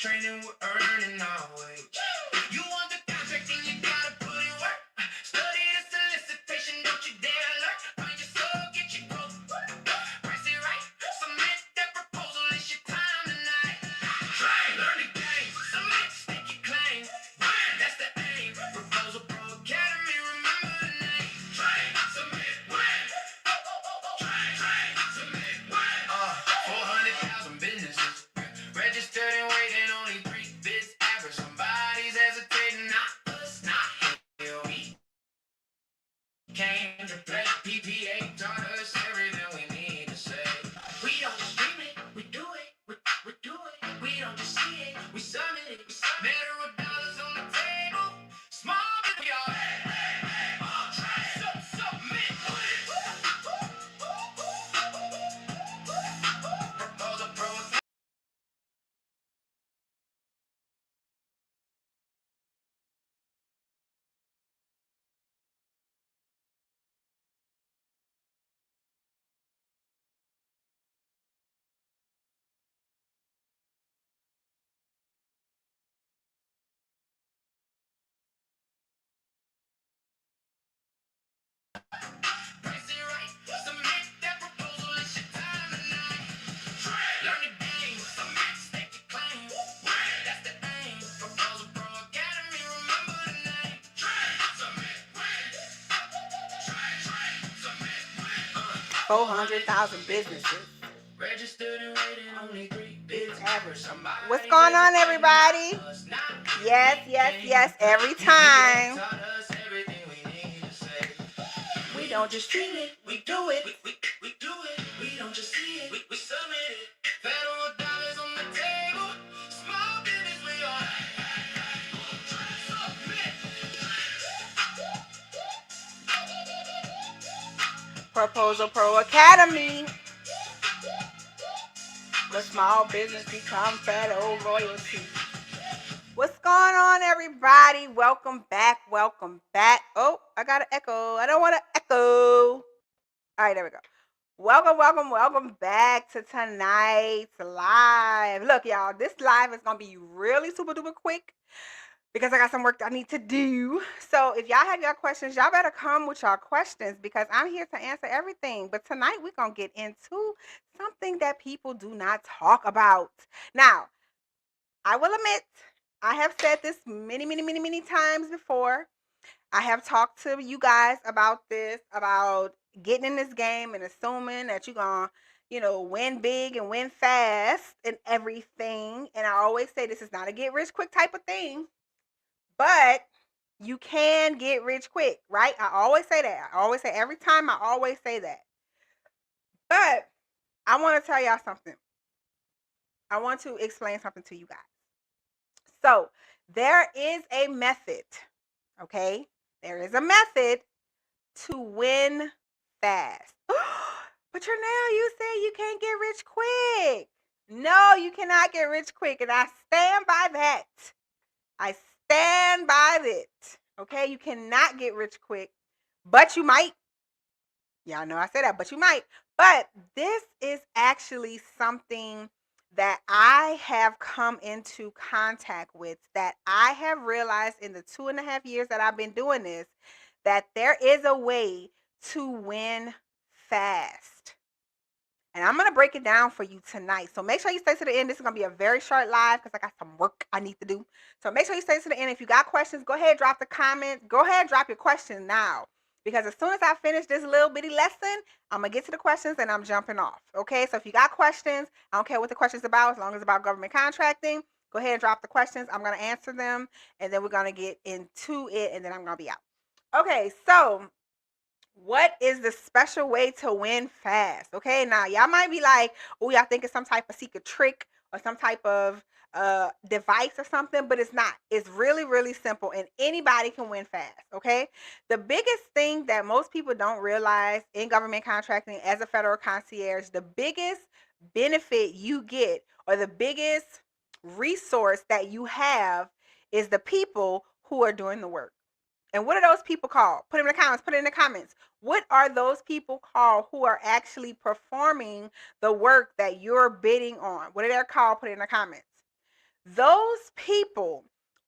training, we're earning our wage. You want the contract, then you gotta put in work. Study the solicitation, don't you dare lurk. Find your soul, get your growth. Price it right, submit that proposal, it's your time tonight. Train, learn the game, submit, stake your claim. Win, that's the aim. Proposal Pro Academy, remember the name. Train, submit, win. Train, submit, win. 400,000 businesses registered and waiting, only 3 bids average. Somebody's hesitating, not us, not here. We came to play. PPA taught us everything we need to say. We don't just dream it, we do it. We do it. We don't just see it, we summit it. Federal dollars on the table. Small but we all all try. Submit. Proposal Pro. Price it right, submit that proposal, it's your time tonight. Learn the game, submit, stake your claim. Win, that's the aim. Proposal Pro Academy, remember the name. Submit, win. Submit, win. 400,000 businesses. Registered and waiting, only 3 bids average. Somebody What's going on, everybody? Yes, every time. taught us everything we need to say. We don't just treat it, we do it. We do it. We don't just see it, we submit it. Federal dollars on the table. Small business, we are. Submit. Proposal Pro Academy. The small business become federal royalty. What's going on, everybody? Welcome back. Oh, I got an echo. I don't want to echo. All right, there we go. Welcome back to tonight's live. Look, y'all, this live is going to be really super duper quick because I got some work I need to do. So if y'all have your questions, y'all better come with y'all questions because I'm here to answer everything. But tonight we're going to get into something that people do not talk about. Now, I will admit, I have said this many times before. I have talked to you guys about this, about getting in this game and assuming that you're going to, win big and win fast and everything. And I always say this is not a get rich quick type of thing, but you can get rich quick, right? I always say that. Every time I always say that. But I want to tell y'all something. I want to explain something to you guys. So there is a method, okay? There is a method to win fast. But Trinell, you say you can't get rich quick. No, you cannot get rich quick, and I stand by that. I stand by it, okay? You cannot get rich quick, but you might. Y'all know I said that, but you might. But this is actually something that I have come into contact with, that I have realized in the 2.5 years that I've been doing this, that there is a way to win fast. And I'm going to break it down for you tonight. So make sure you stay to the end. This is going to be a very short live because I got some work I need to do. So make sure you stay to the end. If you got questions, go ahead, drop the comments. Go ahead, drop your questions now. Because as soon as I finish this little bitty lesson, I'm going to get to the questions and I'm jumping off. Okay, so if you got questions, I don't care what the question's about, as long as it's about government contracting, go ahead and drop the questions. I'm going to answer them, and then we're going to get into it, and then I'm going to be out. Okay, so what is the special way to win fast? Okay, now y'all might be like, oh, y'all think it's some type of secret trick or some type of device or something, but it's not. It's really simple, and anybody can win fast. Okay, the biggest thing that most people don't realize in government contracting as a federal concierge, the biggest benefit you get, or the biggest resource that you have, is the people who are doing the work. And what are those people called? Put it in the comments. What are those people called who are actually performing the work that you're bidding on? What are they called? Put it in the comments. Those people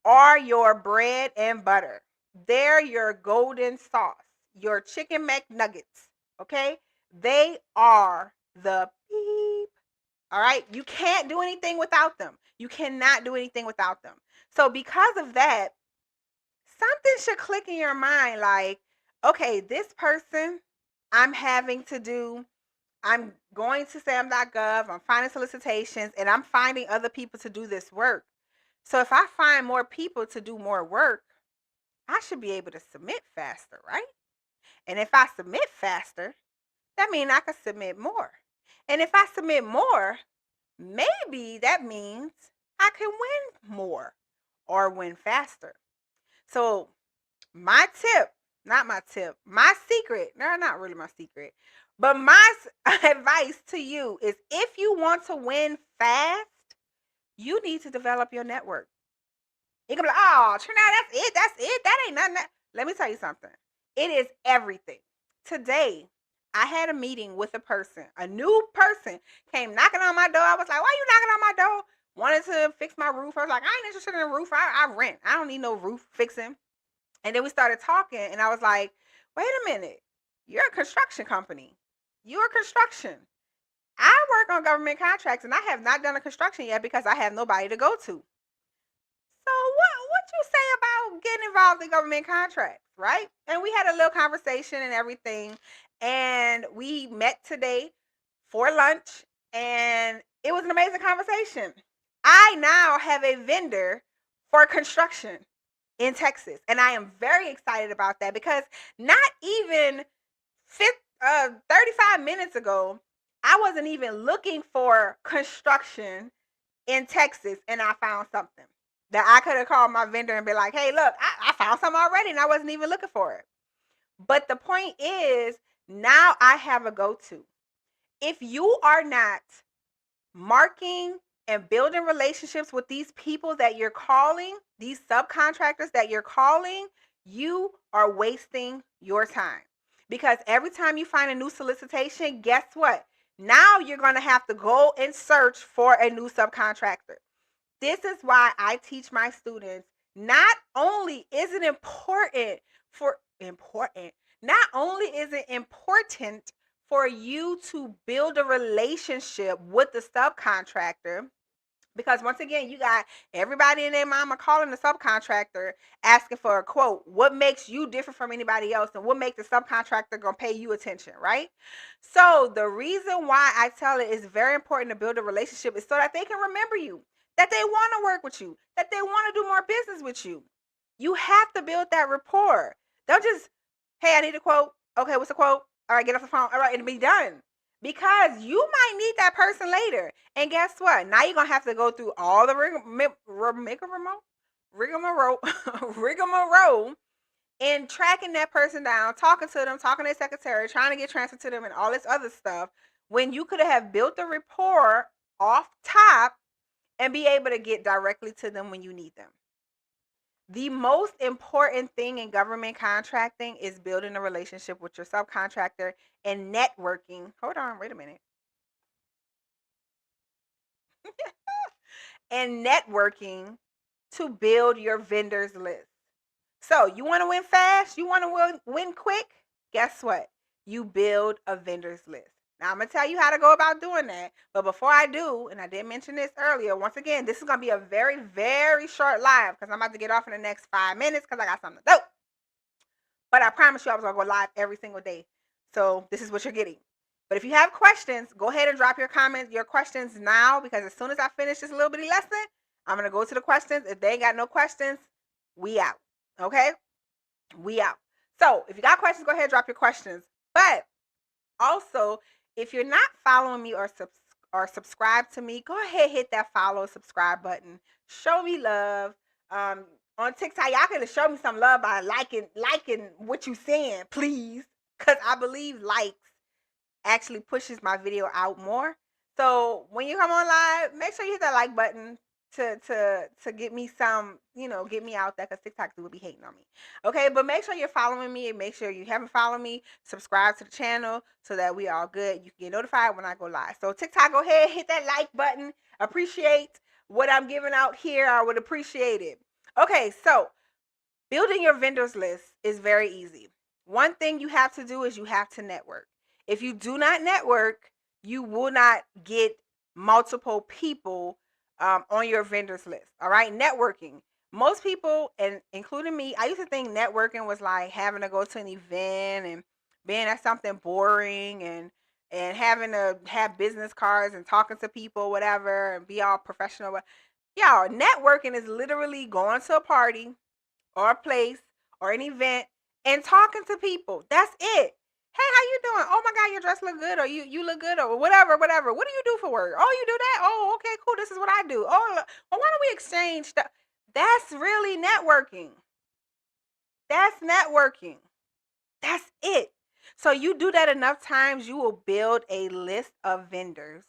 are your bread and butter. They're your golden sauce, your chicken McNuggets. Okay? They are the beep. All right? You can't do anything without them. You cannot do anything without them. So, because of that, something should click in your mind like, okay, this person I'm having to do, I'm going to sam.gov, I'm finding solicitations, and I'm finding other people to do this work. So if I find more people to do more work, I should be able to submit faster, right? And if I submit faster, that means I can submit more. And if I submit more, maybe that means I can win more or win faster. So my tip, not my tip, my secret, no, not really my secret, but my advice to you is if you want to win fast, you need to develop your network. You can be like, oh, Trina, that's it, that ain't nothing. Let me tell you something. It is everything. Today, I had a meeting with a person, a new person came knocking on my door. I was like, why you knocking on my door? Wanted to fix my roof. I was like, I ain't interested in a roof. I rent. I don't need no roof fixing. And then we started talking, and I was like, wait a minute. You're a construction company. You're construction. I work on government contracts, and I have not done a construction yet because I have nobody to go to. So what you say about getting involved in government contracts, right? And we had a little conversation and everything, and we met today for lunch, and it was an amazing conversation. I now have a vendor for construction in Texas, and I am very excited about that because not even 35 minutes ago, I wasn't even looking for construction in Texas, and I found something that I could have called my vendor and be like, hey, look, I found something already, and I wasn't even looking for it. But the point is, now I have a go-to. If you are not marking and building relationships with these people that you're calling, these subcontractors that you're calling, you are wasting your time. Because every time you find a new solicitation, guess what? Now you're going to have to go and search for a new subcontractor. This is why I teach my students, not only is it not only is it important for you to build a relationship with the subcontractor, because once again, you got everybody and their mama calling the subcontractor asking for a quote. What makes you different from anybody else, and what makes the subcontractor gonna pay you attention, right? So the reason why I tell it is very important to build a relationship is so that they can remember you, that they want to work with you, that they want to do more business with you. You have to build that rapport. Don't just, hey, I need a quote. Okay, what's the quote? All right, get off the phone. All right, it'll be done. Because you might need that person later. And guess what? Now you're going to have to go through all the rigmarole in tracking that person down, talking to them, talking to their secretary, trying to get transferred to them, and all this other stuff, when you could have built the rapport off top and be able to get directly to them when you need them. The most important thing in government contracting is building a relationship with your subcontractor and networking. Hold on, wait a minute. And networking to build your vendors list. So, you want to win fast? You want to win quick? Guess what? You build a vendors list. Now, I'm going to tell you how to go about doing that. But before I do, and I did mention this earlier, once again, this is going to be a very, very short live because I'm about to get off in the next 5 minutes because I got something to do. But I promise you I was going to go live every single day. So this is what you're getting. But if you have questions, go ahead and drop your comments, your questions now, because as soon as I finish this little bitty lesson, I'm going to go to the questions. If they ain't got no questions, we out. Okay? We out. So if you got questions, go ahead and drop your questions. But also, if you're not following me or subscribe to me, go ahead, hit that follow, subscribe button. Show me love. On TikTok, y'all can show me some love by liking what you saying, please. Because I believe likes actually pushes my video out more. So when you come on live, make sure you hit that like button to get me some, get me out there, because TikTok will be hating on me. Okay, but make sure you're following me, and make sure you haven't followed me, subscribe to the channel so that we all good. You can get notified when I go live. So TikTok, go ahead, hit that like button. Appreciate what I'm giving out here, I would appreciate it. Okay, so building your vendors list is very easy. One thing you have to do is you have to network. If you do not network, you will not get multiple people on your vendors list. All right, networking. Most people, and including me, I used to think networking was like having to go to an event and being at something boring and having to have business cards and talking to people, whatever, and be all professional. Y'all, networking is literally going to a party or a place or an event and talking to people. That's it. Hey, how you doing? Oh my God, your dress look good, or you look good, or whatever, whatever. What do you do for work? Oh, you do that? Oh, okay, cool. This is what I do. Oh, well, why don't we exchange stuff? That's really networking. That's networking. That's it. So you do that enough times, you will build a list of vendors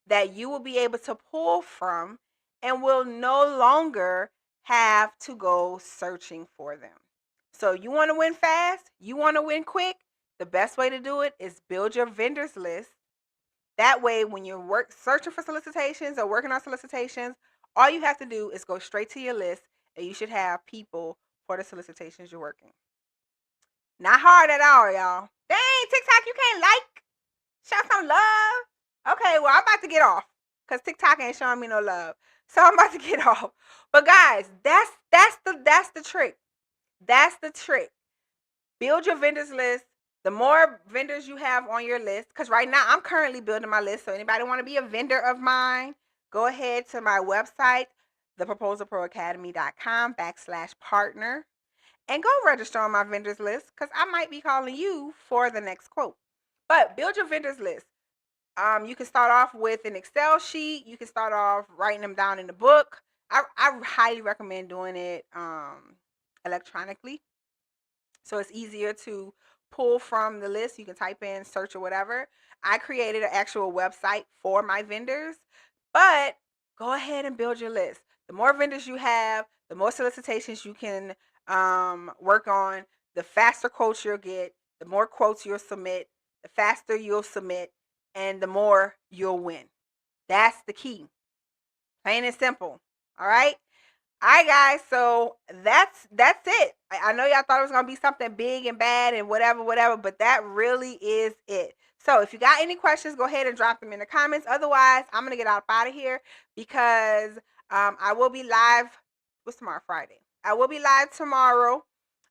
that you will be able to pull from and will no longer have to go searching for them. So you want to win fast, you want to win quick, the best way to do it is build your vendors list. That way when you're searching for solicitations or working on solicitations, all you have to do is go straight to your list and you should have people for the solicitations you're working. Not hard at all, y'all. Dang, TikTok, you can't show some love. Okay, well, I'm about to get off because TikTok ain't showing me no love. So I'm about to get off. But guys, that's the trick. That's the trick. Build your vendors list. The more vendors you have on your list, because right now I'm currently building my list. So anybody want to be a vendor of mine, go ahead to my website, theproposalproacademy.com/partner, and go register on my vendors list because I might be calling you for the next quote. But build your vendors list. You can start off with an Excel sheet. You can start off writing them down in the book. I highly recommend doing it electronically. So it's easier to pull from the list. You can type in, search, or whatever. I created an actual website for my vendors, but go ahead and build your list. The more vendors you have, the more solicitations you can work on, the faster quotes you'll get, the more quotes you'll submit, the faster you'll submit, and the more you'll win. That's the key. Plain and simple. All right. All right, guys. So that's it. I know y'all thought it was gonna be something big and bad and whatever, but that really is it. So if you got any questions, go ahead and drop them in the comments. Otherwise, I'm gonna get out of here because I will be live. What's tomorrow? Friday. I will be live tomorrow.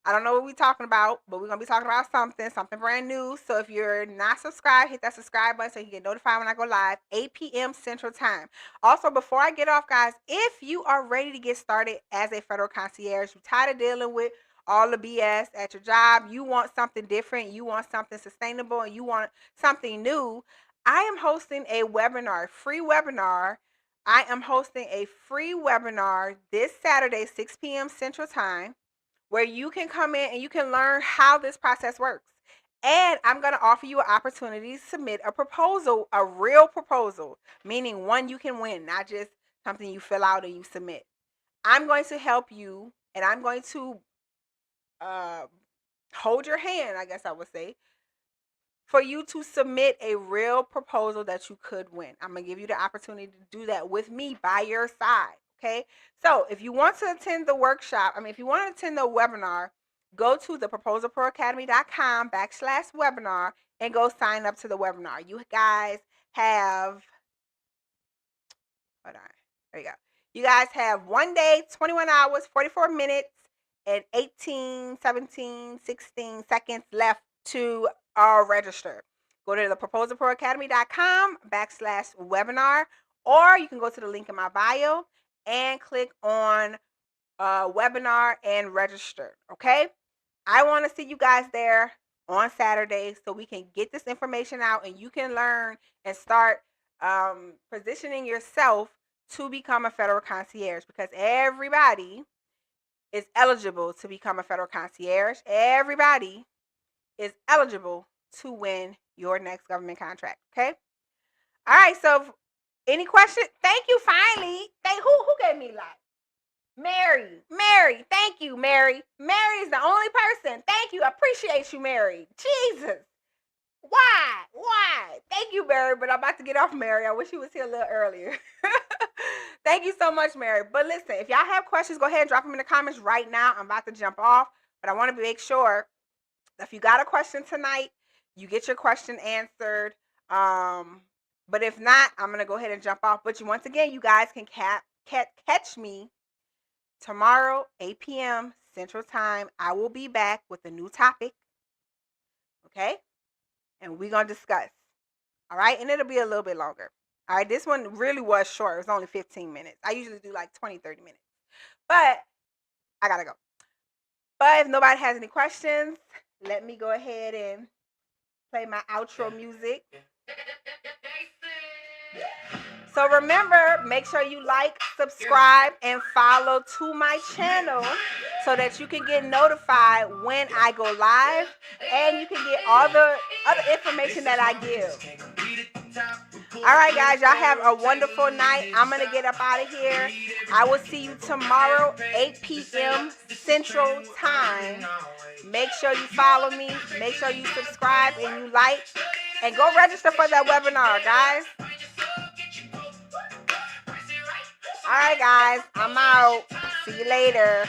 I don't know what we're talking about, but we're gonna be talking about something brand new. So if you're not subscribed, hit that subscribe button so you can get notified when I go live, 8 p.m. Central Time. Also, before I get off, guys, if you are ready to get started as a federal concierge, you're tired of dealing with all the BS at your job, you want something different, you want something sustainable, and you want something new, I am hosting a webinar, free webinar. I am hosting a free webinar this Saturday, 6 p.m. Central Time, where you can come in and you can learn how this process works. And I'm going to offer you an opportunity to submit a proposal, a real proposal, meaning one you can win, not just something you fill out and you submit. I'm going to help you and I'm going to hold your hand, I guess I would say, for you to submit a real proposal that you could win. I'm going to give you the opportunity to do that with me by your side. Okay. So if you want to attend the workshop, if you want to attend the webinar, go to theproposalproacademy.com/webinar and go sign up to the webinar. You guys have, hold on. There you go. You guys have 1 day, 21 hours, 44 minutes, and 18, 17, 16 seconds left to register. Go to theproposalproacademy.com/webinar, or you can go to the link in my bio and click on webinar and register. Okay. I want to see you guys there on Saturday so we can get this information out and you can learn and start positioning yourself to become a federal concierge, because everybody is eligible to become a federal concierge. Everybody is eligible to win your next government contract. Okay. All right. So any questions? Thank you. Finally. Who gave me life? Mary, thank you, Mary. Mary is the only person. Thank you. I appreciate you, Mary. Jesus. Why? Thank you, Mary, but I'm about to get off, Mary. I wish you was here a little earlier. Thank you so much, Mary. But listen, if y'all have questions, go ahead and drop them in the comments right now. I'm about to jump off, but I want to make sure that if you got a question tonight, you get your question answered. Um, but if not, I'm gonna go ahead and jump off. But once again, you guys can catch me tomorrow, 8 p.m. Central Time. I will be back with a new topic. Okay, and we're gonna discuss. All right, and it'll be a little bit longer. All right, this one really was short. It was only 15 minutes. I usually do like 20, 30 minutes. But I gotta go. But if nobody has any questions, let me go ahead and play my outro music. So remember, make sure you like, subscribe, and follow to my channel so that you can get notified when I go live and you can get all the other information that I give. All right, guys, y'all have a wonderful night. I'm going to get up out of here. I will see you tomorrow, 8 p.m. Central Time. Make sure you follow me. Make sure you subscribe and you like. And go register for that webinar, guys. All right, guys, I'm out. See you later.